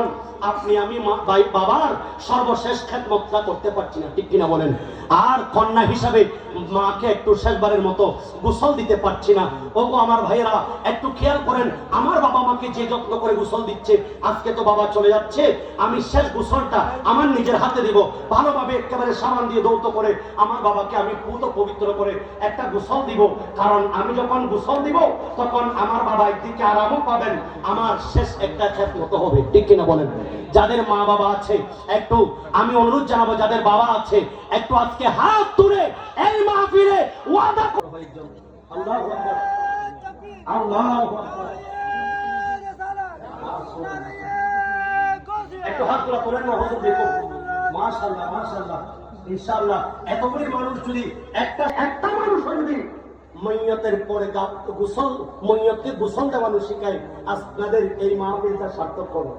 সমান, আপনি আমি বাবার সর্বশেষ খেদমতটা করতে পারছি না, ঠিক কিনা বলেন? আর কন্যা হিসাবে মাকে একটু শেষবারের মতো গোসল দিতে পারছি না। ওগো আমার ভাইয়েরা, একটু খেয়াল করেন, আমার বাবা মাকে যে যত্ন করে গোসল দিচ্ছে, আজকে তো বাবা চলে যাচ্ছে, আমি শেষ গোসলটা আমার নিজের হাতে দিব, ভালোভাবে একেবারে সাবান দিয়ে দৌত করে আমার বাবাকে আমি পুত পবিত্র করে একটা গোসল দিব। কারণ আমি যখন গোসল দিব তখন আমার বাবা একদিকে আরামও পাবেন, আমার শেষ একটা খেদমত হবে, ঠিক কিনা বলেন? যাদের মা বাবা আছে একটু আমি অনুরোধ জানাবো, যাদের বাবা আছে একটু আজকে হাত তুলে এই মাহফিলে ওয়াদা করো। আল্লাহু আকবার, আল্লাহু আকবার। একটু হাত তোলা করেন না হুজুর, দেখো মাশাআল্লাহ মাশাআল্লাহ ইনশাআল্লাহ। এতগুলি মানুষ যদি একটা মানুষ যদি মইয়তের পরে গোসল, মইয়তকে গোসল দেওয়ানো শিখায়, আপনাদের এই মাহফিলটা সার্থক করো।